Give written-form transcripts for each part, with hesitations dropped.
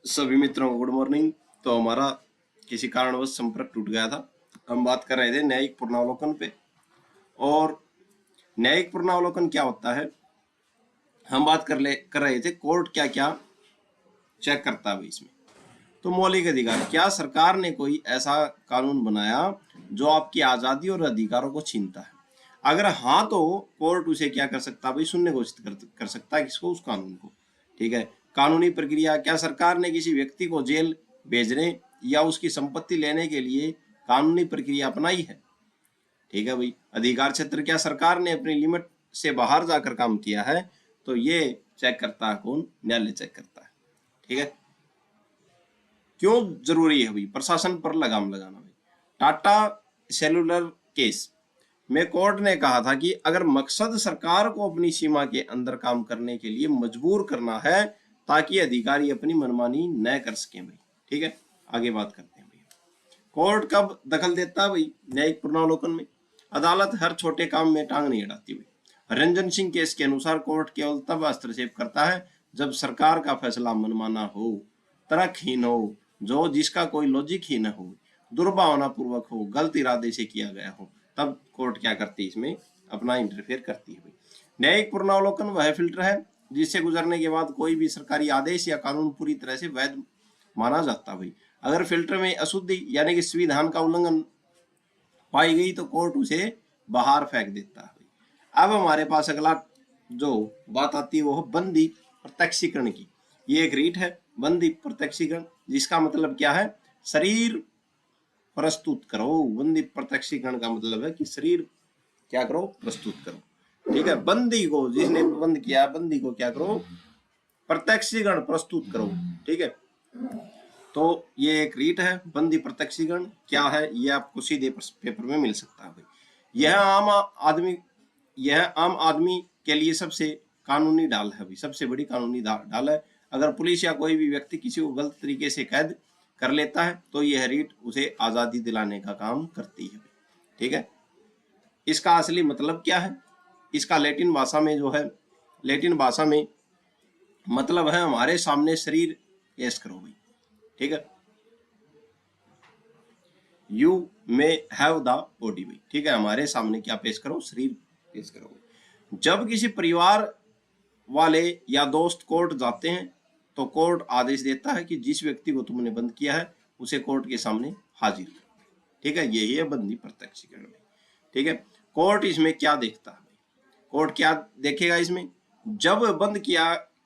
सभी मित्रों को गुड मॉर्निंग। तो हमारा किसी कारणवश संपर्क टूट गया था। हम बात कर रहे थे न्यायिक पुनरावलोकन पे। और न्यायिक पुनरावलोकन क्या होता है, हम बात कर रहे थे कोर्ट क्या क्या चेक करता है इसमें। तो मौलिक अधिकार, क्या सरकार ने कोई ऐसा कानून बनाया जो आपकी आजादी और अधिकारों को छीनता है? अगर हाँ तो कोर्ट उसे क्या कर सकता है भाई, शून्य घोषित कर सकता है किसको, उस कानून को। ठीक है। कानूनी प्रक्रिया, क्या सरकार ने किसी व्यक्ति को जेल भेजने या उसकी संपत्ति लेने के लिए कानूनी प्रक्रिया अपनाई है? ठीक है भाई। अधिकार क्षेत्र, क्या सरकार ने अपनी लिमिट से बाहर जाकर काम किया है? तो ये चेक करता है कौन? न्यायालय चेक करता है। ठीक है। क्यों जरूरी है भाई प्रशासन पर लगाम लगाना? भाई टाटा सेलुलर केस में कोर्ट ने कहा था कि अगर मकसद सरकार को अपनी सीमा के अंदर काम करने के लिए मजबूर करना है ताकि अधिकारी अपनी मनमानी न कर सकें भाई। ठीक है, आगे बात करते हैं भाई। कोर्ट कब दखल देता है भाई न्यायिक पुनरावलोकन में? अदालत हर छोटे काम में टांग नहीं अड़ाती भाई। रंजन सिंह केस के अनुसार कोर्ट केवल तब हस्तक्षेप करता है जब सरकार का फैसला मनमाना हो, तर्कहीन हो, जो जिसका कोई लॉजिक ही न हो, दुर्भावनापूर्वक हो, गलत इरादे से किया गया हो, तब कोर्ट क्या करती है, इसमें अपना इंटरफेयर करती है भाई। न्यायिक पुनरावलोकन वह फिल्टर है जिससे गुजरने के बाद कोई भी सरकारी आदेश या कानून पूरी तरह से वैध माना जाता है भाई। अगर फिल्टर में अशुद्धि यानी कि संविधान का उल्लंघन पाई गई तो कोर्ट उसे बाहर फेंक देता है भाई। अब हमारे पास अगला जो बात आती है वो है बंदी प्रत्यक्षीकरण की। ये एक रीट है बंदी प्रत्यक्षीकरण, जिसका मतलब क्या है? शरीर प्रस्तुत करो। बंदी प्रत्यक्षीकरण का मतलब है कि शरीर क्या करो? प्रस्तुत करो। ठीक है। बंदी को, जिसने बंद किया बंदी को क्या करो? प्रत्यक्षीकरण प्रस्तुत करो। ठीक है। तो ये एक रीट है बंदी प्रत्यक्षीकरण। क्या है ये आपको सीधे पेपर में मिल सकता है भाई। यह आम आदमी के लिए सबसे कानूनी ढाल है भाई, सबसे बड़ी कानूनी ढाल है। अगर पुलिस या कोई भी व्यक्ति किसी को गलत तरीके से कैद कर लेता है तो यह रीट उसे आजादी दिलाने का काम करती है। ठीक है। इसका असली मतलब क्या है? इसका लैटिन भाषा में जो है, लैटिन भाषा में मतलब है हमारे सामने शरीर पेश करो भाई। ठीक है। You may have the body भाई। ठीक है, हमारे सामने क्या पेश करो? शरीर पेश करो। जब किसी परिवार वाले या दोस्त कोर्ट जाते हैं तो कोर्ट आदेश देता है कि जिस व्यक्ति को तुमने बंद किया है उसे कोर्ट के सामने हाजिर करो। ठीक है, यही है बंदी प्रत्यक्षीकरण। ठीक है। कोर्ट इसमें क्या देखता है? कोर्ट क्या देखेगा इसमें? जब बंद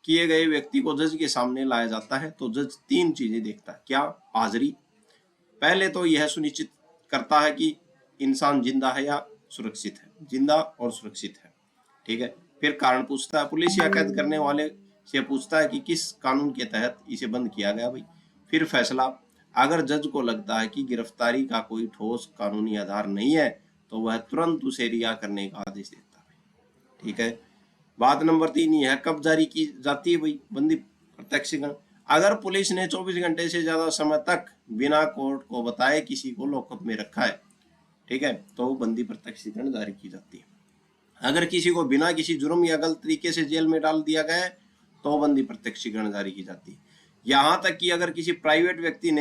किए गए व्यक्ति को जज के सामने लाया जाता है तो जज तीन चीजें देखता है। क्या? हाजिरी। पहले तो यह सुनिश्चित करता है कि इंसान जिंदा है या सुरक्षित है, जिंदा और सुरक्षित है। ठीक है। फिर कारण पूछता है, पुलिस या कैद करने वाले से पूछता है कि किस कानून के तहत इसे बंद किया गया भाई। फिर फैसला, अगर जज को लगता है कि गिरफ्तारी का कोई ठोस कानूनी आधार नहीं है तो वह तुरंत उसे रिहा करने का आदेश देता है। ठीक है। बात नंबर 3, यह कब जारी की जाती है भाई बंदी प्रत्यक्षीकरण? अगर पुलिस ने 24 घंटे से ज्यादा समय तक बिना कोर्ट को बताए किसी को लॉकअप में रखा है, ठीक है, तो बंदी प्रत्यक्षीकरण जारी की जाती है। अगर किसी को बिना किसी जुर्म या गलत तरीके से जेल में डाल दिया गया है तो बंदी प्रत्यक्षीकरण जारी की जाती है। यहां तक कि अगर किसी प्राइवेट व्यक्ति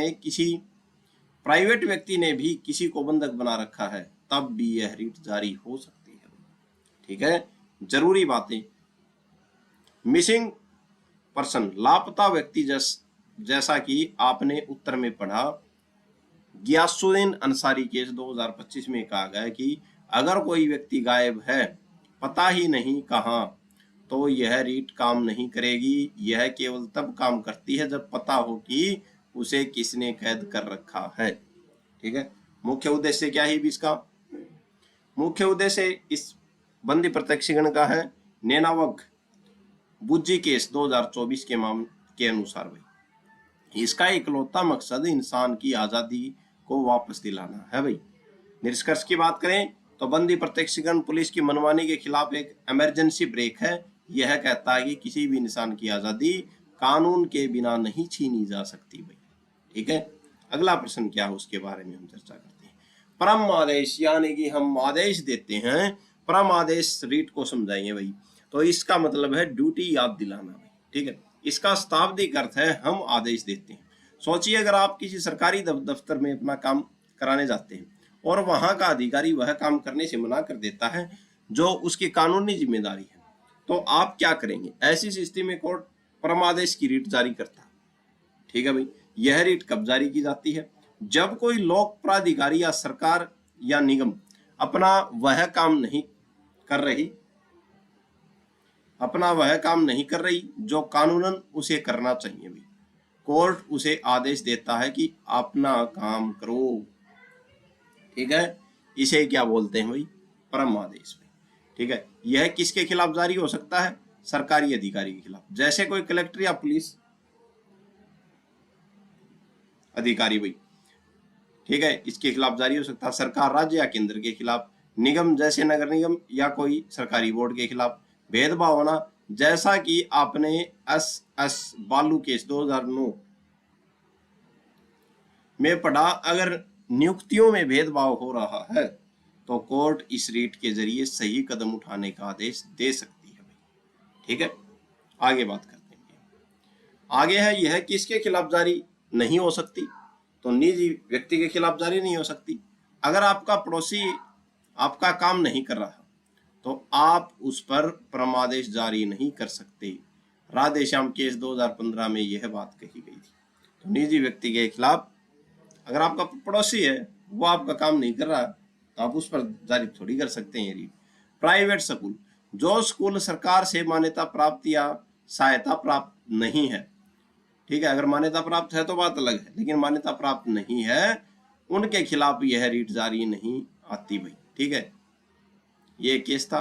ने भी किसी को बंधक बना रखा है तब भी यह रीट जारी हो सकती है। ठीक है। जरूरी बातें, मिसिंग पर्सन, लापता व्यक्ति जैसा कि आपने उत्तर में पढ़ा, गियासुद्दीन अंसारी केस 2025 में कहा गया कि अगर कोई व्यक्ति गायब है, पता ही नहीं कहां, तो यह रीट काम नहीं करेगी। यह केवल तब काम करती है जब पता हो कि उसे किसने कैद कर रखा है। ठीक है। मुख्य उद्देश्य क्या है इसका? मुख्य उद्देश्य इस बंदी प्रत्यक्षीकरण का है नैनावग बुज्जी केस 2024 के अनुसार भाई, इसका इकलौता मकसद इंसान की आजादी को वापस दिलाना है भाई। निष्कर्ष की बात करें तो बंदी प्रत्यक्षीकरण पुलिस की मनमानी के खिलाफ एक इमरजेंसी ब्रेक है। यह कहता है कि किसी भी इंसान की आजादी कानून के बिना नहीं छीनी जा सकती भाई। ठीक है। अगला प्रश्न क्या है उसके बारे में हम चर्चा करते हैं। परम आदेश, यानी कि हम आदेश देते हैं, परम आदेश रीट को समझाइए भाई। तो इसका मतलब है ड्यूटी याद दिलाना भाई। ठीक है। इसका शाब्दिक अर्थ है हम आदेश देते हैं। सोचिए अगर आप किसी सरकारी दफ्तर में अपना काम कराने जाते हैं और वहां का अधिकारी वह काम करने से मना कर देता है जो उसकी कानूनी जिम्मेदारी है, तो आप क्या करेंगे? ऐसी स्थिति में कोर्ट परमादेश की रीट जारी करता है। ठीक है भाई, यह रीट कब जारी की जाती है? जब कोई लोक प्राधिकारी या सरकार या निगम अपना वह काम नहीं कर रही जो कानूनन उसे करना चाहिए भाई। कोर्ट उसे आदेश देता है कि अपना काम करो। ठीक है, इसे क्या बोलते हैं भाई? परम आदेश भाई। ठीक है, यह किसके खिलाफ जारी हो सकता है? सरकारी अधिकारी के खिलाफ, जैसे कोई कलेक्टर या पुलिस अधिकारी भाई। ठीक है, इसके खिलाफ जारी हो सकता है। सरकार राज्य या केंद्र के खिलाफ, निगम जैसे नगर निगम या कोई सरकारी बोर्ड के खिलाफ। भेदभाव होना, जैसा कि आपने एस बालू केस 2009 में पढ़ा, अगर नियुक्तियों में भेदभाव हो रहा है तो कोर्ट इस रीट के जरिए सही कदम उठाने का आदेश दे सकती है भाई। ठीक है, आगे बात करते हैं। आगे है यह किसके खिलाफ जारी नहीं हो सकती? तो निजी व्यक्ति के खिलाफ जारी नहीं हो सकती। अगर आपका पड़ोसी आपका काम नहीं कर रहा तो आप उस पर परमादेश जारी नहीं कर सकते। राधेश्याम केस 2015 में यह बात कही गई थी। तो निजी व्यक्ति के खिलाफ, अगर आपका पड़ोसी है वो आपका काम नहीं कर रहा तो आप उस पर जारी थोड़ी कर सकते हैं। प्राइवेट स्कूल, जो स्कूल सरकार से मान्यता प्राप्त या सहायता प्राप्त नहीं है। ठीक है, अगर मान्यता प्राप्त है तो बात अलग है, लेकिन मान्यता प्राप्त नहीं है उनके खिलाफ यह रीट जारी नहीं आती भाई। ठीक है, ये केस था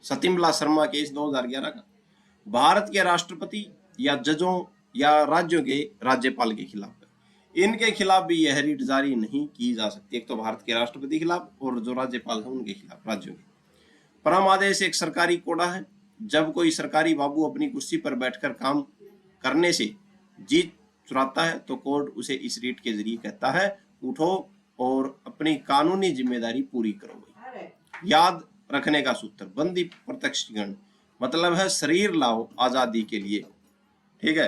सतिमला शर्मा केस 2011 का। भारत के राष्ट्रपति या जजों या राज्यों के राज्यपाल के खिलाफ, इनके खिलाफ भी यह रीट जारी नहीं की जा सकती। एक तो भारत के राष्ट्रपति के खिलाफ और जो राज्यपाल है उनके खिलाफ, राज्यों के। परम आदेश एक सरकारी कोड़ा है। जब कोई सरकारी बाबू अपनी कुर्सी पर बैठकर काम करने से जीत चुराता है तो कोर्ट उसे इस रीट के जरिए कहता है उठो और अपनी कानूनी जिम्मेदारी पूरी करो। याद रखने का सूत्र, बंदी प्रत्यक्षीकरण मतलब है शरीर लाओ आजादी के लिए। ठीक है,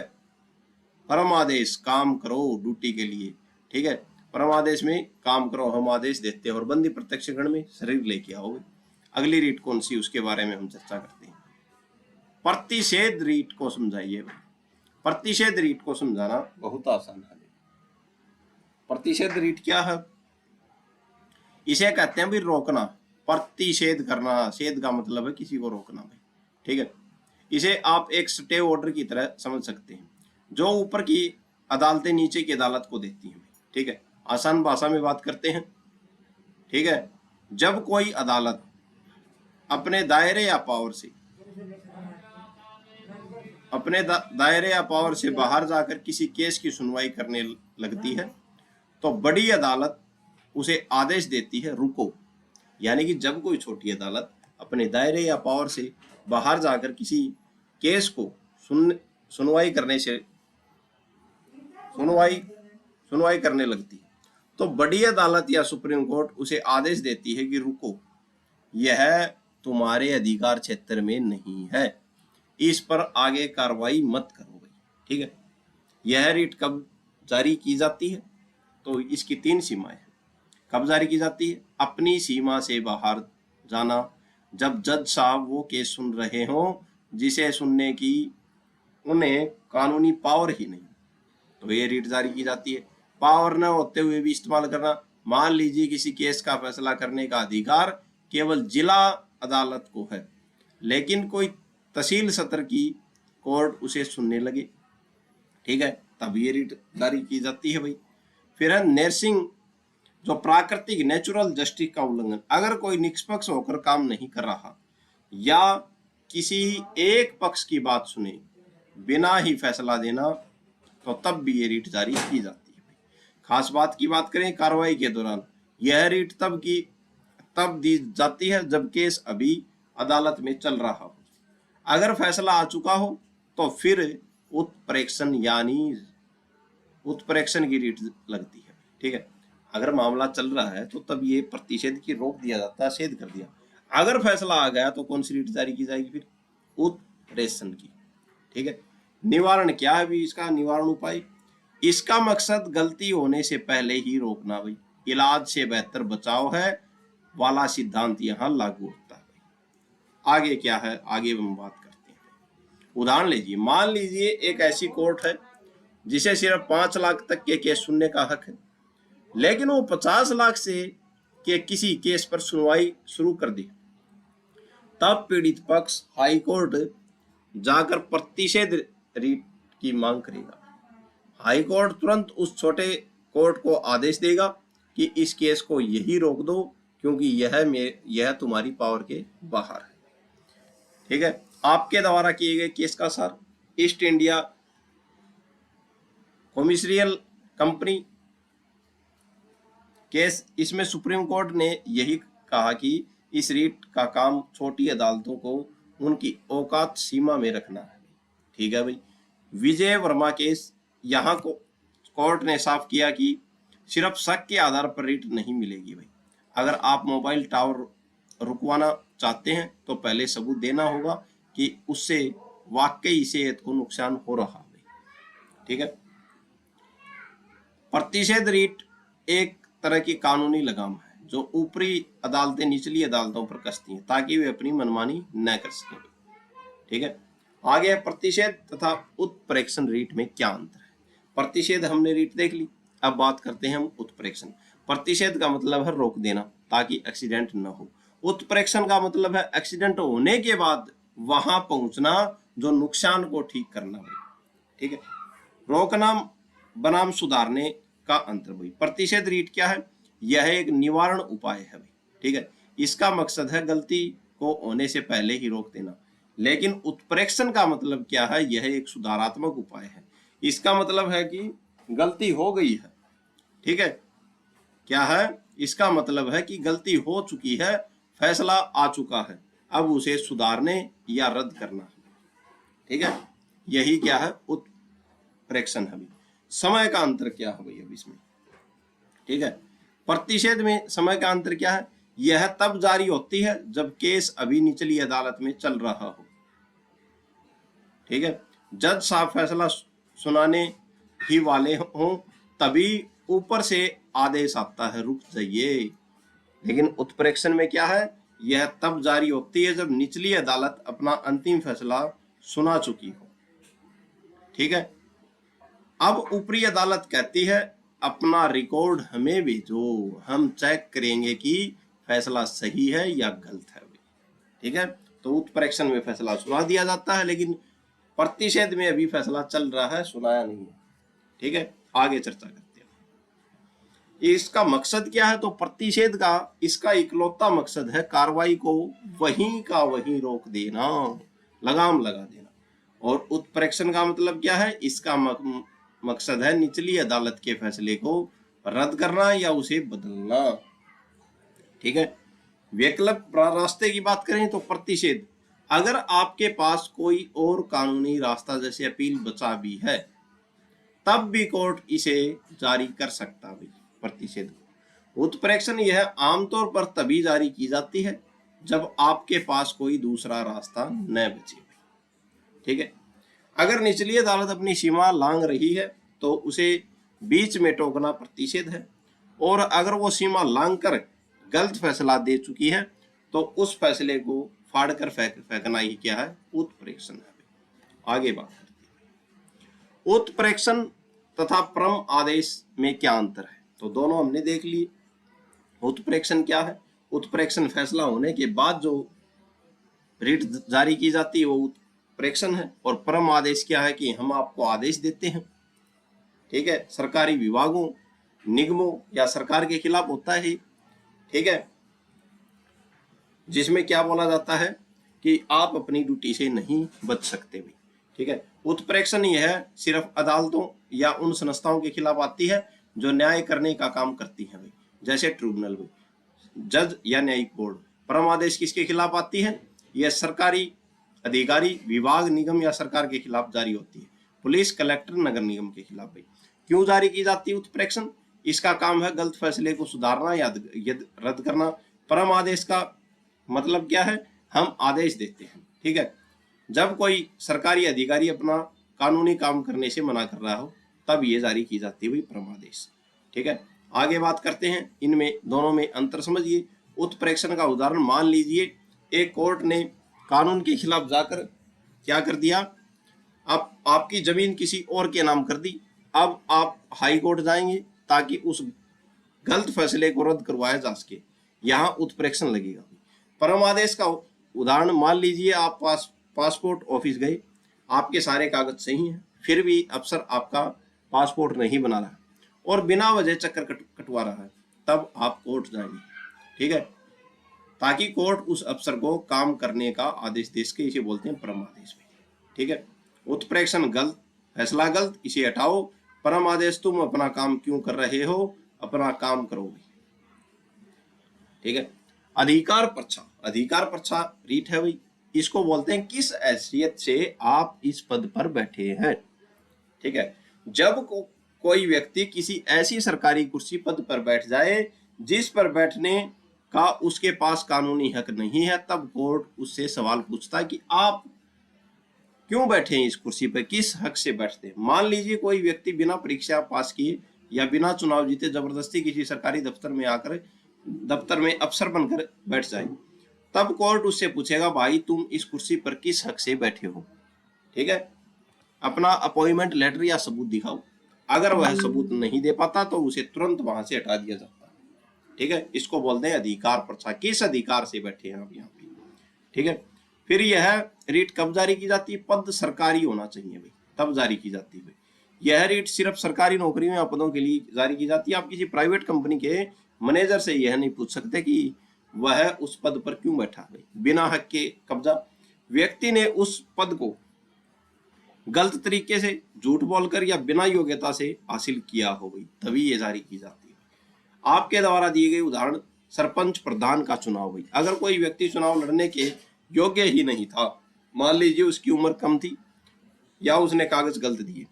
परम आदेश काम करो ड्यूटी के लिए। ठीक है, परम आदेश में काम करो हम आदेश देते हैं, और बंदी प्रत्यक्षीकरण में शरीर लेके आओगे। अगली रीट कौन सी उसके बारे में हम चर्चा करते हैं। प्रतिषेध रीट को समझाइए। प्रतिषेध रीट को समझाना बहुत आसान है। प्रतिषेध रीट क्या है? इसे कहते हैं भी रोकना, प्रतिषेध करना। छेद का मतलब है किसी को रोकना भाई। ठीक है, इसे आप एक स्टे ऑर्डर की तरह समझ सकते हैं जो ऊपर की अदालतें नीचे की अदालत को देती हैं। ठीक है, आसान भाषा में बात करते हैं। ठीक है, जब कोई अदालत अपने दायरे या पावर से बाहर जाकर किसी केस की सुनवाई करने लगती है तो बड़ी अदालत उसे आदेश देती है रुको। यानी कि जब कोई छोटी अदालत अपने दायरे या पावर से बाहर जाकर किसी केस को सुनवाई करने लगती है तो बड़ी अदालत या सुप्रीम कोर्ट उसे आदेश देती है कि रुको, यह तुम्हारे अधिकार क्षेत्र में नहीं है, इस पर आगे कार्रवाई मत करो भाई। ठीक है, यह रीट कब जारी की जाती है? तो इसकी 3 सीमाएं हैं। कब जारी की जाती है? अपनी सीमा से बाहर जाना, जब जज साहब वो केस सुन रहे हों जिसे सुनने की उन्हें कानूनी पावर ही नहीं, तो ये रीट जारी की जाती है। पावर न होते हुए भी इस्तेमाल करना, मान लीजिए किसी केस का फैसला करने का अधिकार केवल जिला अदालत को है लेकिन कोई तहसील सत्र की कोर्ट उसे सुनने लगे। ठीक है, तब ये रीट जारी की जाती है भाई। फिर है नर्सिंग, जो प्राकृतिक नेचुरल जस्टिस का उल्लंघन, अगर कोई निष्पक्ष होकर काम नहीं कर रहा या किसी एक पक्ष की बात सुने बिना ही फैसला देना तो तब भी ये रीट जारी की जाती है। खास बात की बात करें कार्रवाई के दौरान, यह रीट तब दी जाती है जब केस अभी अदालत में चल रहा हो। अगर फैसला आ चुका हो तो फिर उत्प्रेक्षण की रीट लगती है। ठीक है, अगर मामला चल रहा है तो तब ये प्रतिषेध की रोक दिया जाता है, छेद कर दिया। अगर फैसला आ गया तो कौन सी रीट जारी की जाएगी? फिर उत्प्रेक्षण की। ठीक है। निवारण क्या है भी इसका निवारण उपाय? इसका मकसद गलती होने से पहले ही रोकना भाई। इलाज से बेहतर बचाव है वाला सिद्धांत यहाँ लागू होता है। आगे क्या है, आगे हम बात करते हैं। उदाहरण लीजिए, मान लीजिए एक ऐसी कोर्ट है जिसे सिर्फ 5 लाख तक के केस सुनने का हक है, लेकिन वो 50 लाख से के किसी केस पर सुनवाई शुरू कर दी। तब पीड़ित पक्ष हाई कोर्ट जाकर प्रतिषेध रीट की मांग करेगा। हाई कोर्ट तुरंत उस छोटे कोर्ट को आदेश देगा कि इस केस को यही रोक दो, क्योंकि यह तुम्हारी पावर के बाहर है। ठीक है। आपके द्वारा किए गए केस का सार, east India commercial company case, इसमें सुप्रीम कोर्ट ने यही कहा कि इस रीट का काम छोटी अदालतों को उनकी औकात सीमा में रखना है। ठीक है भाई। विजय वर्मा केस, यहाँ को कोर्ट ने साफ किया कि सिर्फ शक के आधार पर रीट नहीं मिलेगी भाई। अगर आप मोबाइल टावर रुकवाना चाहते हैं तो पहले सबूत देना होगा कि उससे वाकई सेहत को नुकसान हो रहा है। ठीक है। प्रतिषेध रीट एक तरह की कानूनी लगाम है जो ऊपरी अदालतें निचली अदालतों पर कसती हैं ताकि वे अपनी मनमानी न कर सकें। ठीक है। आगे प्रतिषेध तथा उत्प्रेक्षण रीट में क्या अंतर है? प्रतिषेध हमने रीट देख ली, अब बात करते हैं हम उत्प्रेक्षण। प्रतिषेध का मतलब है रोक देना ताकि एक्सीडेंट न हो। उत्प्रेक्षण का मतलब है एक्सीडेंट होने के बाद वहां पहुंचना, जो नुकसान को ठीक करना भाई। ठीक है। रोकना बनाम सुधारने का अंतर भाई। प्रतिषेध रीट क्या है? यह एक निवारण उपाय है भाई। ठीक है। इसका मकसद है गलती को होने से पहले ही रोक देना। लेकिन उत्प्रेक्षण का मतलब क्या है? यह एक सुधारात्मक उपाय है। इसका मतलब है कि गलती हो गई है। ठीक है। क्या है? इसका मतलब है कि गलती हो चुकी है, फैसला आ चुका है, अब उसे सुधारने या रद्द करना है। ठीक है। यही क्या है? उत्प्रेक्षण है। समय का अंतर क्या है भाई अब इसमें? ठीक है। प्रतिषेध में समय का अंतर क्या है? यह तब जारी होती है जब केस अभी निचली अदालत में चल रहा हो। ठीक है। जज साहब फैसला सुनाने ही वाले हों तभी ऊपर से आदेश आता है रुक जाइए। लेकिन उत्प्रेक्षण में क्या है? यह तब जारी होती है जब निचली अदालत अपना अंतिम फैसला सुना चुकी हो। ठीक है। अब ऊपरी अदालत कहती है अपना रिकॉर्ड हमें भेजो, हम चेक करेंगे कि फैसला सही है या गलत है। ठीक है। तो उत्प्रेक्षण में फैसला सुना दिया जाता है, लेकिन प्रतिषेध में अभी फैसला चल रहा है, सुनाया नहीं है। ठीक है। आगे चर्चा करते हैं। इसका मकसद क्या है? तो प्रतिषेध का इसका इकलौता मकसद है कार्रवाई को वहीं का वहीं रोक देना, लगाम लगा देना। और उत्प्रेक्षण का मतलब क्या है? इसका मकसद है निचली अदालत के फैसले को रद्द करना या उसे बदलना। ठीक है। वैकल्पिक रास्ते की बात करें तो प्रतिषेध, अगर आपके पास कोई और कानूनी रास्ता जैसे अपील बचा भी है तब भी कोर्ट इसे जारी कर सकता है प्रतिषेध। उत्प्रेक्षण यह आमतौर पर तभी जारी की जाती है जब आपके पास कोई दूसरा रास्ता न बचे। ठीक है। अगर निचली अदालत अपनी सीमा लांघ रही है तो उसे बीच में टोकना प्रतिषेध है, और अगर वो सीमा लांघ कर गलत फैसला दे चुकी है तो उस फैसले को फाड़कर फेंकना ही क्या है? उत्प्रेक्षण है। आगे बात करते हैं उत्प्रेक्षण तथा परम आदेश में क्या अंतर है? तो दोनों हमने देख लिए। उत्प्रेक्षण क्या है? उत्प्रेक्षण फैसला होने के बाद जो रीट जारी की जाती है वो उत्प्रेक्षण है। और परम आदेश क्या है? कि हम आपको आदेश देते हैं। ठीक है। सरकारी विभागों, निगमों या सरकार के खिलाफ होता है। ठीक है। जिसमें क्या बोला जाता है कि आप अपनी ड्यूटी से नहीं बच सकते भी। ठीक है। उत्प्रेक्षण यह सिर्फ अदालतों या उन संस्थाओं के खिलाफ आती है जो न्याय करने का काम करती है भाई, जैसे ट्रिब्यूनल भाई, जज या न्यायिक बोर्ड। परम आदेश किसके खिलाफ आती है? यह सरकारी अधिकारी, विभाग, निगम या सरकार के खिलाफ जारी होती है। पुलिस, कलेक्टर, नगर निगम के खिलाफ भाई। क्यों जारी की जाती है उत्प्रेक्षण? इसका काम है गलत फैसले को सुधारना या रद्द करना। परम आदेश का मतलब क्या है? हम आदेश देते हैं। ठीक है। जब कोई सरकारी अधिकारी अपना कानूनी काम करने से मना कर रहा हो तब ये जारी की जाती है भाई परमादेश। ठीक है, आगे बात करते हैं, इनमें दोनों में अंतर समझिए। उत्प्रेक्षण का उदाहरण, मान लीजिए एक कोर्ट ने कानून के खिलाफ जाकर क्या कर दिया, आपकी जमीन किसी और के नाम कर दी। अब आप हाई कोर्ट जाएंगे ताकि उस गलत फैसले को रद्द करवाया जा सके, यहाँ उत्प्रेक्षण लगेगा। परमादेश का उदाहरण, मान लीजिए आप पासपोर्ट ऑफिस गए, आपके सारे कागज सही हैं, फिर भी अफसर आपका पासपोर्ट नहीं बना रहा और बिना वजह चक्कर कटवा रहा है, तब आप कोर्ट जाएंगे। ठीक है, ताकि कोर्ट उस अफसर को काम करने का आदेश दे सके, इसे बोलते हैं परमादेश में। ठीक है, उत्प्रेक्षण गलत, फैसला गलत, इसे हटाओ। परम आदेश, तुम अपना काम क्यों कर रहे हो, अपना काम करोगे। ठीक है, अधिकार पर्चा, अधिकार पर्चा रीट है भाई, इसको बोलते हैं किस हैसियत से आप इस पद पर बैठे हैं। ठीक है, जब कोई व्यक्ति किसी ऐसी सरकारी कुर्सी पद पर बैठ जाए जिस पर बैठने का उसके पास कानूनी हक नहीं है, तब कोर्ट उससे सवाल पूछता है कि आप क्यों बैठे हैं इस कुर्सी पर, किस हक से बैठते हैं। मान लीजिए कोई व्यक्ति बिना परीक्षा पास किए या बिना चुनाव जीते जबरदस्ती किसी सरकारी दफ्तर में आकर दफ्तर में अफसर बनकर बैठ जाए, तब कोर्ट उससे पूछेगा, भाई तुम इस कुर्सी पर किस हक से बैठे हो। ठीक है, अपना अपॉइंटमेंट लेटर या सबूत दिखाओ। अगर वह सबूत नहीं दे पाता तो उसे तुरंत वहां से हटा दिया जाता है। ठीक है, इसको बोलते हैं अधिकार पर्चा, किस अधिकार से बैठे हैं आप यहाँ पे। ठीक है, फिर यह रीट कब जारी की जाती है, पद सरकारी होना चाहिए भाई, तब जारी की जाती है। यह रीट सिर्फ सरकारी नौकरी में पदों के लिए जारी की जाती है। आप किसी प्राइवेट कंपनी के मैनेजर से यह नहीं पूछ सकते कि वह उस पद पर क्यों बैठा है। बिना हक के कब्जा, व्यक्ति ने उस पद को गलत तरीके से, झूठ बोलकर या बिना योग्यता से हासिल किया हो गई, तभी ये जारी की जाती है। आपके द्वारा दिए गए उदाहरण, सरपंच प्रधान का चुनाव हुई, अगर कोई व्यक्ति चुनाव लड़ने के योग्य ही नहीं था, मान लीजिए उसकी उम्र कम थी या उसने कागज गलत दिए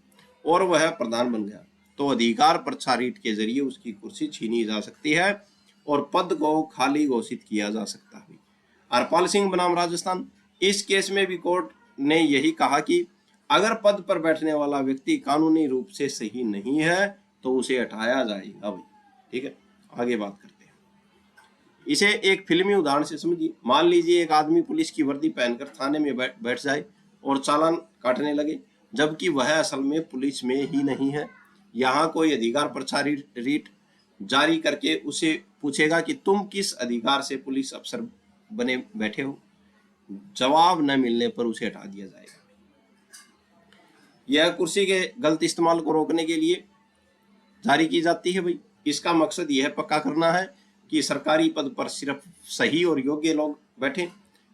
और वह प्रधान बन गया, तो अधिकार पर्चा रीट के जरिए उसकी कुर्सी छीनी जा सकती है और पद को खाली घोषित किया जा सकता है। हरपाल सिंह बनाम राजस्थान, इस केस में भी कोर्ट ने यही कहा कि अगर पद पर बैठने वाला व्यक्ति कानूनी रूप से सही नहीं है तो उसे हटाया जाएगा भाई। ठीक है, आगे बात करते हैं, इसे एक फिल्मी उदाहरण से समझिए। मान लीजिए एक आदमी पुलिस की वर्दी पहनकर थाने में बैठ जाए और चालान काटने लगे, जबकि वह असल में पुलिस में ही नहीं है। यहाँ कोई अधिकार पर्चा रीट जारी करके उसे पूछेगा कि तुम किस अधिकार से पुलिस अफसर बने बैठे हो। जवाब न मिलने पर उसे हटा दिया जाएगा। यह कुर्सी के गलत इस्तेमाल को रोकने के लिए जारी की जाती है भाई। इसका मकसद यह पक्का करना है कि सरकारी पद पर सिर्फ सही और योग्य लोग बैठे।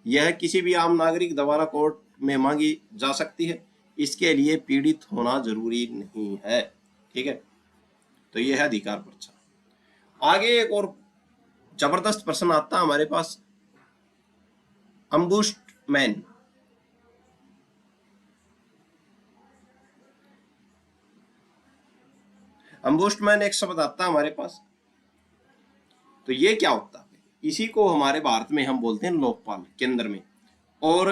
यह किसी भी आम नागरिक द्वारा कोर्ट में मांगी जा सकती है, इसके लिए पीड़ित होना जरूरी नहीं है। ठीक है, तो यह है अधिकार पर्चा। आगे एक और जबरदस्त प्रश्न आता है हमारे पास, अम्बुश्डमैन। अम्बुश्डमैन एक शब्द आता है हमारे पास, तो ये क्या होता है, इसी को हमारे भारत में हम बोलते हैं लोकपाल केंद्र में, और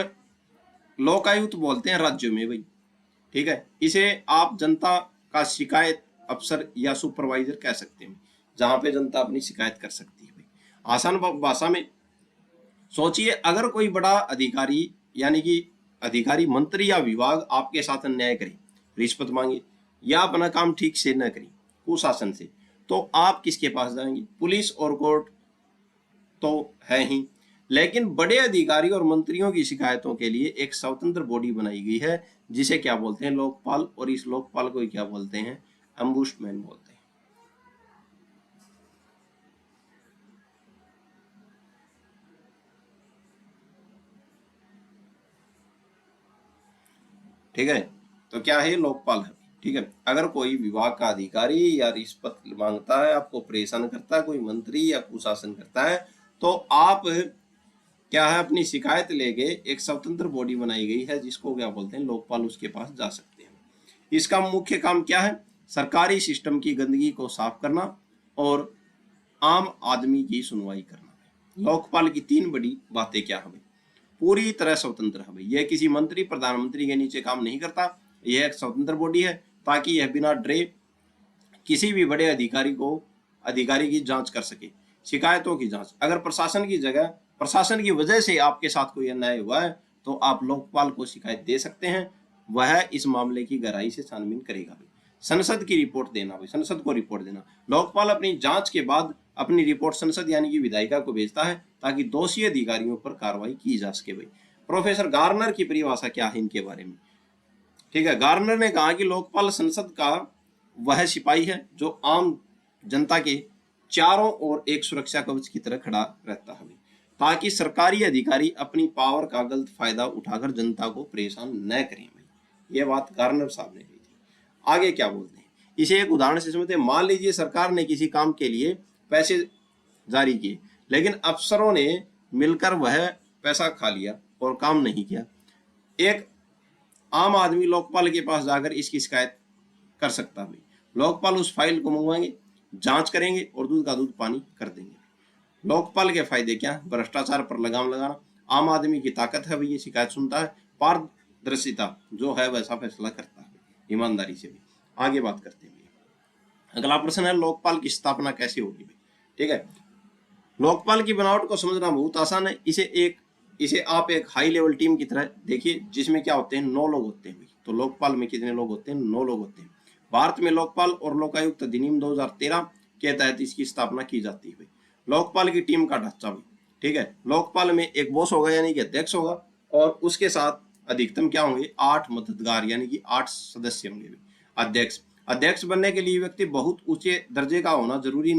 लोकायुक्त बोलते हैं राज्यों में भाई। ठीक है, इसे आप जनता का शिकायत अफसर या सुपरवाइजर कह सकते हैं, जहां पे जनता अपनी शिकायत कर सकती है भाई। आसान भाषा में सोचिए, अगर कोई बड़ा अधिकारी यानी कि अधिकारी, मंत्री या विभाग आपके साथ अन्याय करे, रिश्वत मांगे या अपना काम ठीक से न करे कुशासन से, तो आप किसके पास जाएंगे, पुलिस और कोर्ट तो है ही, लेकिन बड़े अधिकारी और मंत्रियों की शिकायतों के लिए एक स्वतंत्र बॉडी बनाई गई है जिसे क्या बोलते हैं, लोकपाल, और इस लोकपाल को क्या बोलते हैं, अम्बुश्डमैन बोलते हैं। ठीक है, तो क्या है, लोकपाल है। ठीक है, अगर कोई विभाग का अधिकारी या रिश्वत मांगता है, आपको परेशान करता है, कोई मंत्री या कुशासन करता है, तो आप क्या है, अपनी शिकायत लेके एक स्वतंत्र बॉडी बनाई गई है जिसको क्या बोलते हैं, लोकपाल, उसके पास जा सकते हैं। इसका मुख्य काम क्या है, सरकारी सिस्टम की गंदगी को साफ करना और आम आदमी की सुनवाई करना। लोकपाल की तीन बड़ी बातें क्या है, पूरी तरह स्वतंत्र है भाई। यह किसी मंत्री प्रधानमंत्री के नीचे काम नहीं करता, यह एक स्वतंत्र बॉडी है, ताकि यह बिना डरे किसी भी बड़े अधिकारी की जांच कर सके। शिकायतों की जांच, अगर प्रशासन की वजह से आपके साथ कोई अन्याय हुआ है तो आप लोकपाल को शिकायत दे सकते हैं, वह इस मामले की गहराई से छानबीन करेगा भाई। संसद की रिपोर्ट देना भाई, संसद को रिपोर्ट देना। लोकपाल अपनी जांच के बाद अपनी रिपोर्ट संसद यानी कि विधायिका को भेजता है, ताकि दोषी अधिकारियों पर कार्रवाई की जा सके भाई। प्रोफेसर गार्नर की परिभाषा क्या है इनके बारे में, ठीक है। गार्नर ने कहा कि लोकपाल संसद का वह सिपाही है जो आम जनता के चारों ओर एक सुरक्षा कवच की तरह खड़ा रहता है, ताकि सरकारी अधिकारी अपनी पावर का गलत फायदा उठाकर जनता को परेशान न करें भाई। ये बात गार्नर साहब ने कही थी। आगे क्या बोलते हैं, इसे एक उदाहरण से समझते हैं। मान लीजिए सरकार ने किसी काम के लिए पैसे जारी किए, लेकिन अफसरों ने मिलकर वह पैसा खा लिया और काम नहीं किया। एक आम आदमी लोकपाल के पास जाकर इसकी शिकायत कर सकता है। लोकपाल उस फाइल को मंगवाएंगे, जांच करेंगे और दूध का दूध पानी कर देंगे। लोकपाल के फायदे क्या, भ्रष्टाचार पर लगाम लगाना, आम आदमी की ताकत है, ये शिकायत सुनता है, पारदर्शिता जो है वैसा फैसला करता है ईमानदारी से भी। आगे बात करते हैं, अगला प्रश्न है लोकपाल की स्थापना कैसे होगी भाई, ठीक है। लोकपाल की बनावट को समझना बहुत आसान है। इसे आप एक हाई लेवल टीम की तरह देखिए, जिसमें क्या होते हैं 9 लोग होते हैं भाई। तो लोकपाल में कितने लोग होते हैं, 9 लोग होते हैं। भारत में लोकपाल और लोकायुक्त अधिनियम 2013 के तहत इसकी स्थापना की जाती है भाई। लोकपाल की टीम का ढांचा भाई, ठीक है। लोकपाल में एक बॉस होगा यानी कि अध्यक्ष होगा, और उसके साथ अधिकतम क्या होंगे 8 मददगार यानी कि 8 सदस्य होंगे भाई। अध्यक्ष बनने के लिए व्यक्ति बहुत ऊंचे दर्जे का होना जरूरी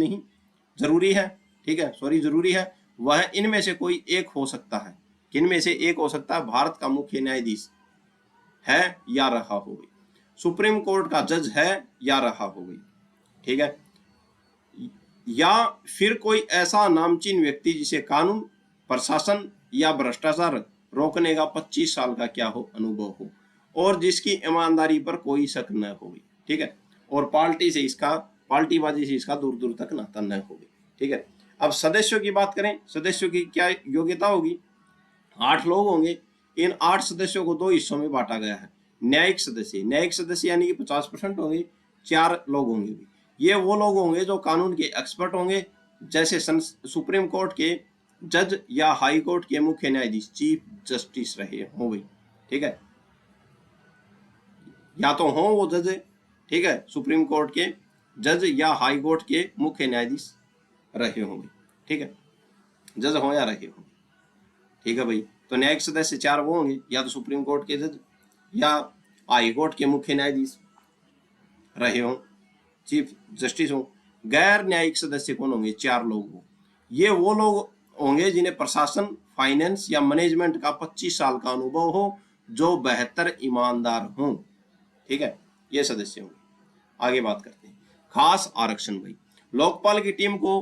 है, वह इनमें से कोई एक हो सकता है। किनमें से एक हो सकता है, भारत का मुख्य न्यायाधीश है या रहा हो, सुप्रीम कोर्ट का जज है या रहा हो, ठीक है, या फिर कोई ऐसा नामचीन व्यक्ति जिसे कानून, प्रशासन या भ्रष्टाचार रोकने का 25 साल का क्या हो अनुभव हो, और जिसकी ईमानदारी पर कोई शक न हो, ठीक है, और पार्टीबाजी से इसका दूर दूर तक नाता न हो, ठीक है। अब सदस्यों की बात करें, सदस्यों की क्या योग्यता होगी, 8 लोग होंगे। इन 8 सदस्यों को 2 हिस्सों में बांटा गया है। न्यायिक सदस्य यानी कि 50% होंगे, 4 लोग होंगे। ये वो लोग होंगे जो कानून के एक्सपर्ट होंगे, जैसे सुप्रीम कोर्ट के जज या हाई कोर्ट के मुख्य न्यायाधीश, चीफ जस्टिस रहे हो भाई, ठीक है, या तो हो वो जज, ठीक है, सुप्रीम कोर्ट के जज या हाई कोर्ट के मुख्य न्यायाधीश रहे होंगे, ठीक है, जज हो या रहे हो, ठीक है भाई। तो न्यायिक सदस्य 4 वो होंगे, या तो सुप्रीम कोर्ट के जज या हाई कोर्ट के मुख्य न्यायाधीश रहे हो, चीफ जस्टिस हो। गैर न्यायिक सदस्य कौन होंगे, 4 लोग हो। ये वो लोग होंगे जिन्हें प्रशासन, फाइनेंस या मैनेजमेंट का 25 साल का अनुभव हो, जो बेहतर ईमानदार हो, ठीक है, ये सदस्य होंगे। आगे बात करते हैं खास आरक्षण भाई। लोकपाल की टीम को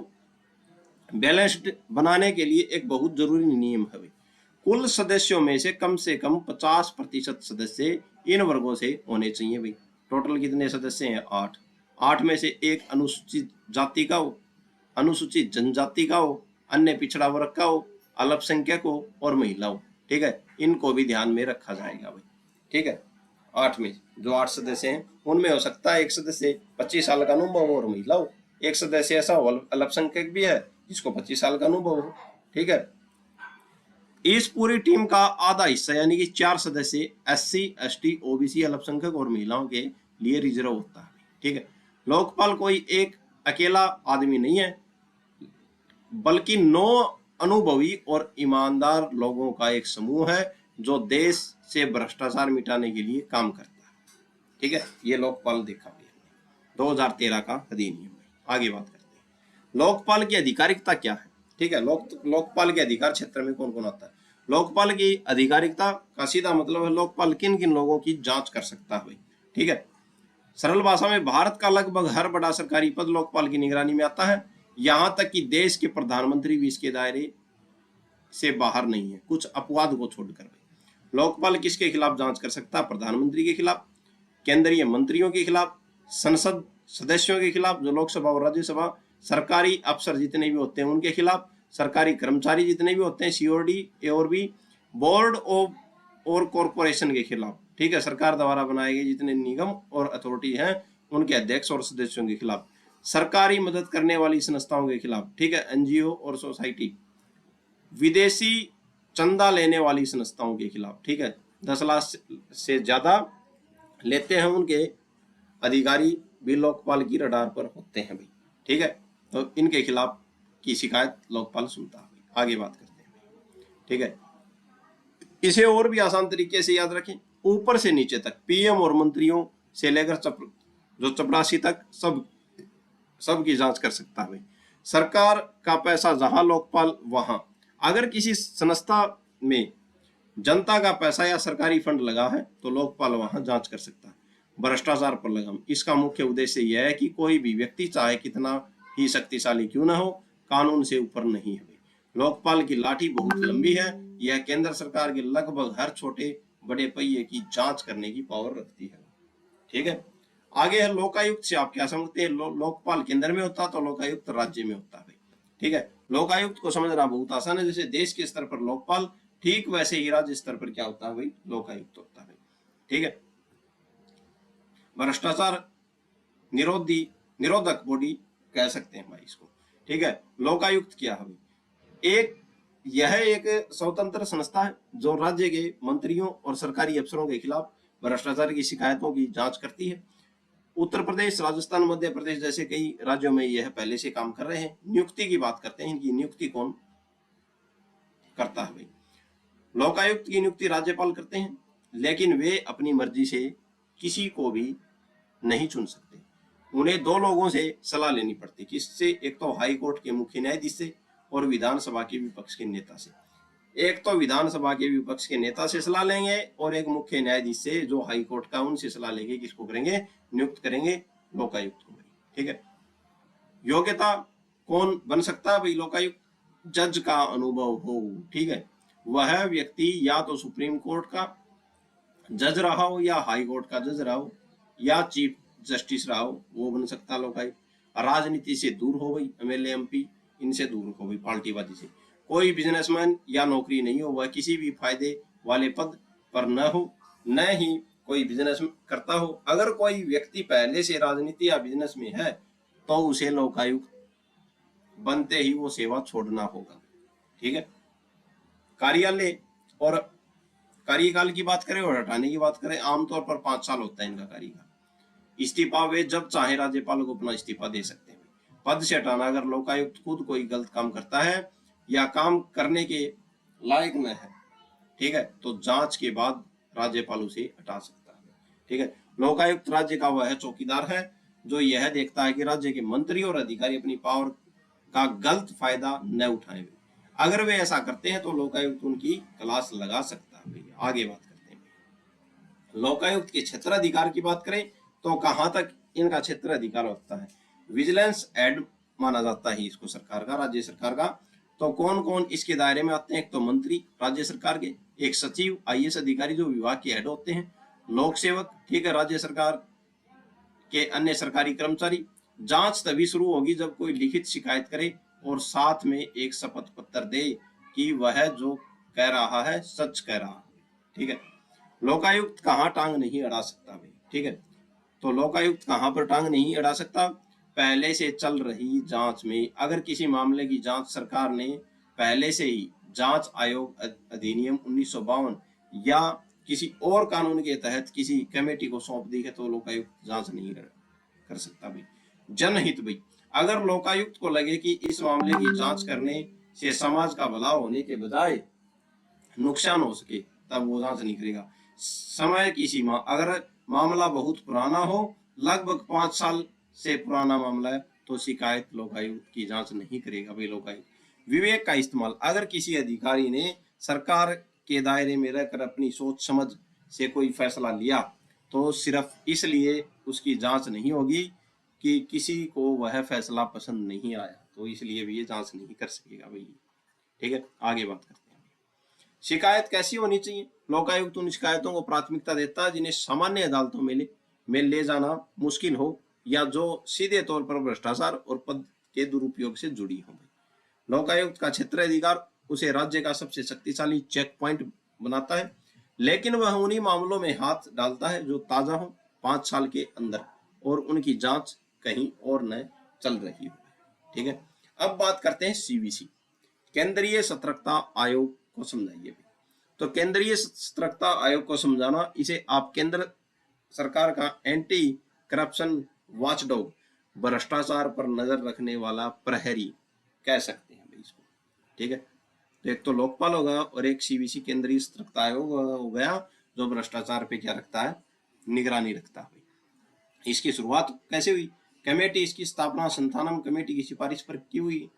बैलेंस्ड बनाने के लिए एक बहुत जरूरी नियम है भाई, कुल सदस्यों में से कम 50% सदस्य इन वर्गों से होने चाहिए भाई। टोटल कितने सदस्य हैं, 8 में से एक अनुसूचित जाति का हो, अनुसूचित जनजाति का हो, अन्य पिछड़ा वर्ग का हो, अल्पसंख्यक हो और महिला हो, ठीक है, इनको भी ध्यान में रखा जाएगा भाई, ठीक है। 8 में जो 8 सदस्य हैं उनमें हो सकता है एक सदस्य 25 साल का अनुभव हो और महिला हो, एक सदस्य ऐसा हो अल्पसंख्यक भी है जिसको 25 साल का अनुभव हो, ठीक है। इस पूरी टीम का आधा हिस्सा यानी कि 4 सदस्य SC, ST, OBC, अल्पसंख्यक और महिलाओं के लिए रिजर्व होता है, ठीक है। लोकपाल कोई एक अकेला आदमी नहीं है, बल्कि 9 अनुभवी और ईमानदार लोगों का एक समूह है जो देश से भ्रष्टाचार मिटाने के लिए काम करता है, ठीक है। ये लोकपाल देखा 2013 का अधिनियम। आगे बात करते हैं लोकपाल की आधिकारिकता क्या है, ठीक है। लोकपाल के अधिकार क्षेत्र में कौन कौन आता है। लोकपाल की आधिकारिकता का सीधा मतलब है लोकपाल किन किन लोगों की जांच कर सकता है, ठीक है। सरल भाषा में भारत का लगभग हर बड़ा सरकारी पद लोकपाल की निगरानी में आता है, यहां तक कि देश के प्रधानमंत्री भी इसके दायरे से बाहर नहीं है, कुछ अपवाद को छोड़कर। लोकपाल किसके खिलाफ जांच कर सकता है, प्रधानमंत्री के खिलाफ, केंद्रीय मंत्रियों के खिलाफ, संसद सदस्यों के खिलाफ जो लोकसभा और राज्यसभा, सरकारी अफसर जितने भी होते हैं उनके खिलाफ, सरकारी कर्मचारी जितने भी होते हैं COD और भी, बोर्ड ऑफ और कॉरपोरेशन के खिलाफ, ठीक है, सरकार द्वारा बनाए गए जितने निगम और अथॉरिटी हैं उनके अध्यक्ष और सदस्यों के खिलाफ, सरकारी मदद करने वाली संस्थाओं के खिलाफ, ठीक है, एनजीओ और सोसाइटी, विदेशी चंदा लेने वाली संस्थाओं के खिलाफ, ठीक है, 10 लाख से ज्यादा लेते हैं उनके अधिकारी भी लोकपाल की रडार पर होते हैं भाई, ठीक है, तो इनके खिलाफ की शिकायत लोकपाल सुनता है। आगे बात करते हैं, ठीक है, इसे और भी आसान तरीके से याद रखें, ऊपर से नीचे तक पीएम और मंत्रियों से लेकर जो चपरासी तक सब की जांच कर सकता है। सरकार का पैसा जहां लोकपाल वहां, अगर किसी संस्था में जनता का पैसा या सरकारी फंड लगा है तो लोकपाल वहां जांच कर सकता है। भ्रष्टाचार पर लगाम, इसका मुख्य उद्देश्य यह है कि कोई भी व्यक्ति चाहे कितना ही शक्तिशाली क्यों न हो, कानून से ऊपर नहीं है। लोकपाल की लाठी बहुत लंबी है, यह केंद्र सरकार के लगभग हर छोटे बड़े पहिए की जांच करने की पावर रखती है, ठीक है। आगे है लोकायुक्त से आप क्या समझते हैं, लोकपाल केंद्र में होता तो लोकायुक्त राज्य में होता है, ठीक है। लोकायुक्त को समझना बहुत आसान है, जैसे देश के स्तर पर लोकपाल, ठीक वैसे ही राज्य स्तर पर क्या होता है भाई, लोकायुक्त होता है, ठीक है। भ्रष्टाचार निरोधक बॉडी कह सकते हैं भाई इसको, ठीक है। लोकायुक्त क्या है, यह एक स्वतंत्र संस्था है जो राज्य के मंत्रियों और सरकारी अफसरों के खिलाफ भ्रष्टाचार की शिकायतों की जांच करती है। उत्तर प्रदेश, राजस्थान, मध्य प्रदेश जैसे कई राज्यों में यह पहले से काम कर रहे हैं। नियुक्ति की बात करते हैं, इनकी नियुक्ति कौन करता है भाई, लोकायुक्त की नियुक्ति राज्यपाल करते हैं, लेकिन वे अपनी मर्जी से किसी को भी नहीं चुन सकते, उन्हें 2 लोगों से सलाह लेनी पड़ती, किससे, एक तो हाई कोर्ट के मुख्य न्यायाधीश से और विधानसभा के विपक्ष के नेता से। एक तो विधानसभा के विपक्ष के नेता से सलाह लेंगे और एक मुख्य न्यायाधीश से जो हाई कोर्ट का, उनसे सलाह लेंगे, किसको करेंगे, नियुक्त करेंगे लोकायुक्त को, ठीक है। योग्यता कौन बन सकता है भाई लोकायुक्त, जज का अनुभव हो, ठीक है, वह व्यक्ति या तो सुप्रीम कोर्ट का जज रहा हो या हाई कोर्ट का जज रहा हो या चीफ जस्टिस रहा हो, वो बन सकता है लोकायुक्त। राजनीति से दूर हो गई, एमएलए एमपी इनसे दूर हो गई, पार्टीबाजी से। कोई बिजनेसमैन या नौकरी नहीं हो, वह किसी भी फायदे वाले पद पर न हो, न ही कोई बिजनेस करता हो। अगर कोई व्यक्ति पहले से राजनीति या बिजनेस में है तो उसे लोकायुक्त बनते ही वो सेवा छोड़ना होगा, ठीक है। कार्यालय और कार्यकाल की बात करें और हटाने की बात करें, आमतौर पर 5 साल होता है इनका कार्यकाल। इस्तीफा वे जब चाहे राज्यपाल को अपना इस्तीफा दे सकते हैं। पद से हटाना, अगर लोकायुक्त खुद कोई गलत काम करता है या काम करने के लायक न है, ठीक है, तो जांच के बाद राज्यपाल उसे हटा सकता है, ठीक है। लोकायुक्त राज्य का वह चौकीदार है जो यह देखता है कि राज्य के मंत्री और अधिकारी अपनी पावर का गलत फायदा न उठाएं। अगर वे ऐसा करते हैं तो लोकायुक्त उनकी क्लास लगा सकता है। आगे बात करते हैं लोकायुक्त के क्षेत्राधिकार की बात करें तो कहां तक इनका क्षेत्राधिकार होता है, विजिलेंस हेड माना जाता है इसको सरकार का, राज्य सरकार का। तो कौन कौन इसके दायरे में आते हैं, एक तो मंत्री राज्य सरकार के, एक सचिव आईएएस अधिकारी जो विभाग के हेड होते हैं, लोक सेवक, ठीक है, राज्य सरकार के अन्य सरकारी कर्मचारी। जांच तभी शुरू होगी जब कोई लिखित शिकायत करे और साथ में एक शपथ पत्र दे कि वह जो कह रहा है सच कह रहा है, ठीक है। लोकायुक्त कहाँ टांग नहीं अड़ा सकता भाई, ठीक है, तो लोकायुक्त कहाँ पर टांग नहीं अड़ा सकता, पहले से चल रही जांच में। अगर किसी मामले की जांच सरकार ने पहले से ही जांच आयोग अधिनियम 1952 या किसी और कानून के तहत किसी कमेटी को सौंप दी है तो लोकायुक्त जांच नहीं कर सकता भाई। जनहित भाई, अगर लोकायुक्त को लगे कि इस मामले की जांच करने से समाज का भला होने के बजाय नुकसान हो सके तब वो जांच नहीं करेगा। समय की सीमा, अगर मामला बहुत पुराना हो, लगभग 5 साल से पुराना मामला है तो शिकायत लोकायुक्त की जांच नहीं करेगा भाई लोकायुक्त। विवेक का इस्तेमाल, अगर किसी अधिकारी ने सरकार के दायरे में रहकर अपनी सोच समझ से कोई फैसला लिया तो सिर्फ इसलिए उसकी जांच नहीं होगी कि किसी को वह फैसला पसंद नहीं आया, तो इसलिए भी ये जांच नहीं कर सकेगा भाई, ठीक है। आगे बात करते हैं शिकायत कैसी होनी चाहिए। लोकायुक्त उन शिकायतों को प्राथमिकता देता है जिन्हें सामान्य अदालतों में ले जाना मुश्किल हो या जो सीधे तौर पर भ्रष्टाचार और पद के दुरुपयोग से जुड़ी हो। लोकायुक्त का क्षेत्राधिकार उसे राज्य का सबसे शक्तिशाली चेक पॉइंट बनाता है, लेकिन वह उन्हीं मामलों में हाथ डालता है जो ताजा हो 5 साल के अंदर और उनकी जांच कहीं और न चल रही हो। ठीक है, अब बात करते हैं सीवीसी, केंद्रीय सतर्कता आयोग को समझाइए। तो केंद्रीय सतर्कता आयोग को समझाना, इसे आप केंद्र सरकार का एंटी करप्शन वॉचडॉग, भ्रष्टाचार पर नजर रखने वाला प्रहरी कह सकते हैं भाई इसको। ठीक है, तो एक तो लोकपाल होगा और एक सीवीसी केंद्रीय सतर्कता आयोग हो गया, जो भ्रष्टाचार पे क्या रखता है, निगरानी रखता है। इसकी शुरुआत कैसे हुई, कमेटी, इसकी स्थापना संथानम कमेटी की सिफारिश पर की हुई।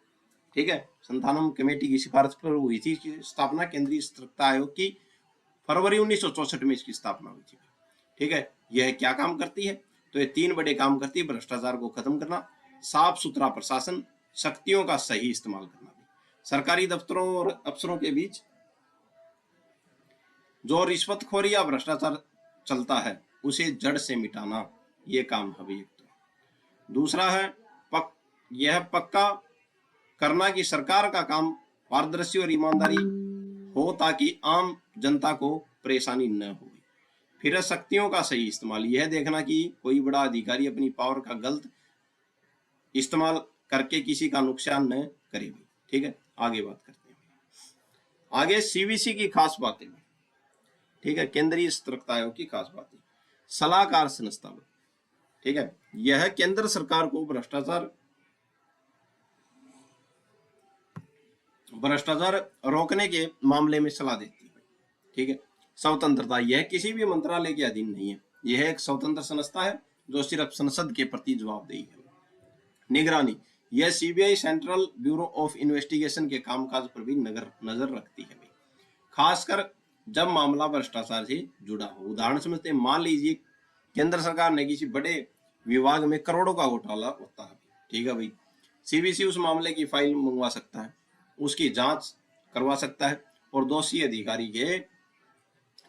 ठीक है, संथानम कमेटी की सिफारिश पर हुई थी इसकी स्थापना, केंद्रीय सतर्कता आयोग की फरवरी 1964 में इसकी स्थापना हुई थी। ठीक है, यह क्या काम करती है, तो ये 3 बड़े काम करती है, भ्रष्टाचार को खत्म करना, साफ सुथरा प्रशासन, शक्तियों का सही इस्तेमाल करना, सरकारी दफ्तरों और अफसरों के बीच जो रिश्वतखोरी या भ्रष्टाचार चलता है उसे जड़ से मिटाना, ये काम है एक तो। दूसरा है यह पक्का करना कि सरकार का काम पारदर्शी और ईमानदारी हो ताकि आम जनता को परेशानी न हो। फिर शक्तियों का सही इस्तेमाल, यह देखना कि कोई बड़ा अधिकारी अपनी पावर का गलत इस्तेमाल करके किसी का नुकसान न करे। ठीक है, आगे बात करते हैं। आगे सीवीसी की खास बातें। ठीक है, केंद्रीय सतर्कता आयोग की खास बातें, सलाहकार संस्था। ठीक है, यह केंद्र सरकार को भ्रष्टाचार रोकने के मामले में सलाह देती है। ठीक है, स्वतंत्रता, यह किसी भी मंत्रालय के अधीन नहीं है, यह एक स्वतंत्र संस्था है जो सिर्फ संसद के प्रति जवाबदेही है। निगरानी, यह CBI central bureau of investigation के कामकाज पर भी नजर रखती है, खासकर जब मामला भ्रष्टाचार से जुड़ा हो। उदाहरण समझते हैं, मान लीजिए केंद्र सरकार ने किसी बड़े विभाग में करोड़ों का घोटाला होता है। ठीक है भाई, सीबीसी उस मामले की फाइल मंगवा सकता है, उसकी जांच करवा सकता है और दोषी अधिकारी के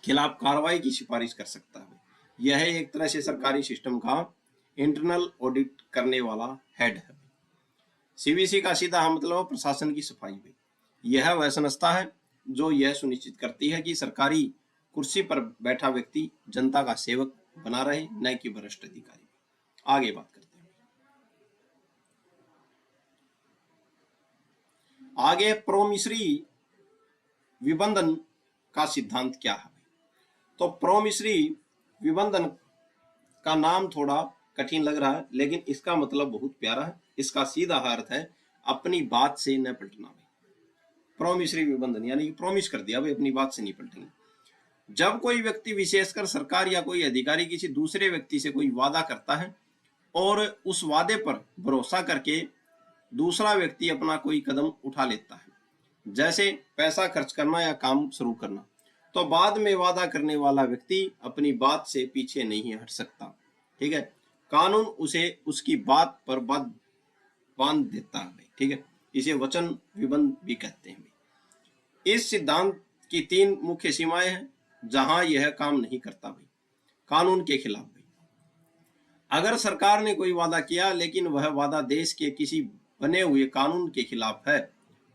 खिलाफ कार्रवाई की सिफारिश कर सकता है। यह एक तरह से सरकारी सिस्टम का इंटरनल ऑडिट करने वाला हेड है। सीवीसी का सीधा मतलब प्रशासन की सफाई में, यह वह संस्था है जो यह सुनिश्चित करती है कि सरकारी कुर्सी पर बैठा व्यक्ति जनता का सेवक बना रहे, न कि भ्रष्ट अधिकारी। आगे बात करते हैं। आगे प्रोमिसरी विबंधन का सिद्धांत क्या है। तो प्रोमिसरी विबंधन का नाम थोड़ा कठिन लग रहा है, लेकिन इसका मतलब बहुत प्यारा है। इसका सीधा अर्थ है अपनी बात से न पलटना। प्रोमिसरी विबंधन यानी कि प्रॉमिस कर दिया भाई अपनी बात से नहीं पलटेंगे। जब कोई व्यक्ति, विशेषकर सरकार या कोई अधिकारी, किसी दूसरे व्यक्ति से कोई वादा करता है और उस वादे पर भरोसा करके दूसरा व्यक्ति अपना कोई कदम उठा लेता है, जैसे पैसा खर्च करना या काम शुरू करना, तो बाद में वादा करने वाला व्यक्ति अपनी बात से पीछे नहीं हट सकता। ठीक है, कानून उसे उसकी बात पर बांध देता है। ठीक है, इसे वचन विबंध भी कहते हैं। इस सिद्धांत की 3 मुख्य सीमाएं हैं जहां यह काम नहीं करता भाई। कानून के खिलाफ भाई, अगर सरकार ने कोई वादा किया लेकिन वह वादा देश के किसी बने हुए कानून के खिलाफ है,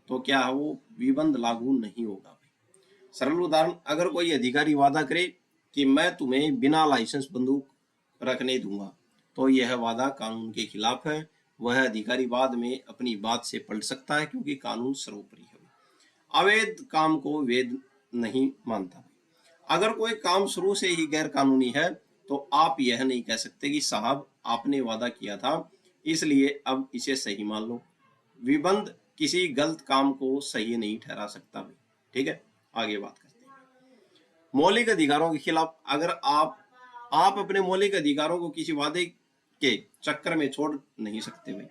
तो क्या वो विबंध लागू नहीं होगा भाई। सरल उदाहरण, अगर कोई अधिकारी वादा करे कि मैं तुम्हें बिना लाइसेंस बंदूक रखने दूंगा, तो यह वादा कानून के खिलाफ है। वह अधिकारी बाद में अपनी बात से पलट सकता है, क्योंकि कानून सर्वोपरि है। अवैध काम को वैध नहीं मानता। अगर कोई काम शुरू से ही गैर कानूनी है, तो आप यह नहीं कह सकते कि साहब आपने वादा किया था इसलिए अब इसे सही मान लो। विबंध किसी गलत काम को सही नहीं ठहरा सकता भाई। ठीक है, आगे बात करते हैं। मौलिक अधिकारों के खिलाफ, अगर आप अपने मौलिक अधिकारों को किसी वादे के चक्कर में छोड़ नहीं सकते भाई।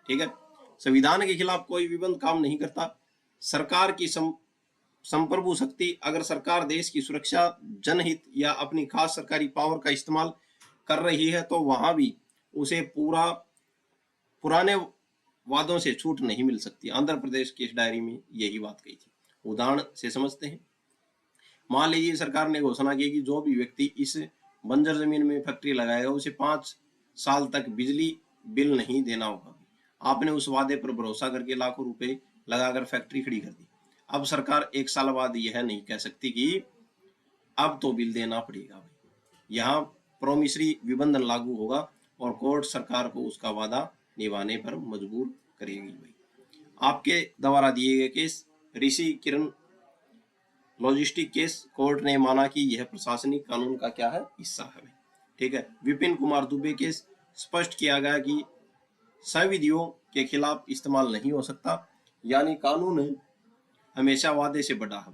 ठीक है, संविधान के खिलाफ कोई विबंध काम नहीं करता। सरकार की संप्रभु शक्ति, अगर सरकार देश की सुरक्षा, जनहित या अपनी खास सरकारी पावर का इस्तेमाल कर रही है, तो वहां भी उसे पुराने वादों से छूट नहीं मिल सकती। आंध्र प्रदेश की इस डायरी में यही बात कही थी। उदाहरण से समझते हैं। मान लीजिए सरकार ने घोषणा की कि जो भी व्यक्ति इस बंजर जमीन में फैक्ट्री लगाएगा उसे 5 साल तक बिजली बिल नहीं देना होगा। आपने उस वादे पर भरोसा करके लाखों रुपए लगाकर फैक्ट्री खड़ी कर दी। अब सरकार 1 साल बाद यह नहीं कह सकती कि अब तो बिल देना पड़ेगा भाई। यहाँ प्रोमिसरी विबंधन लागू होगा और कोर्ट सरकार को उसका वादा निभाने पर मजबूर करेगी भाई। आपके द्वारा दिए गए केस ऋषि किरण लॉजिस्टिक केस, कोर्ट ने माना कि यह प्रशासनिक कानून का क्या है, हिस्सा है भाई। ठीक है। विपिन कुमार दुबे केस, स्पष्ट किया गया कि संविधियों के खिलाफ इस्तेमाल नहीं हो सकता, यानी कानून हमेशा वादे से बड़ा है।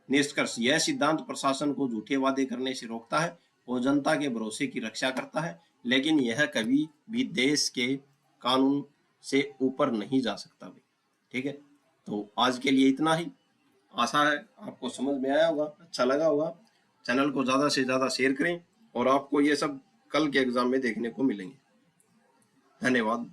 निष्कर्ष, यह सिद्धांत प्रशासन को झूठे वादे करने से रोकता है और जनता के भरोसे की रक्षा करता है, लेकिन यह कभी भी देश के कानून से ऊपर नहीं जा सकता भाई। ठीक है। तो आज के लिए इतना ही। आशा है आपको समझ में आया होगा, अच्छा लगा होगा। चैनल को ज़्यादा से ज़्यादा शेयर करें और आपको ये सब कल के एग्जाम में देखने को मिलेंगे। धन्यवाद।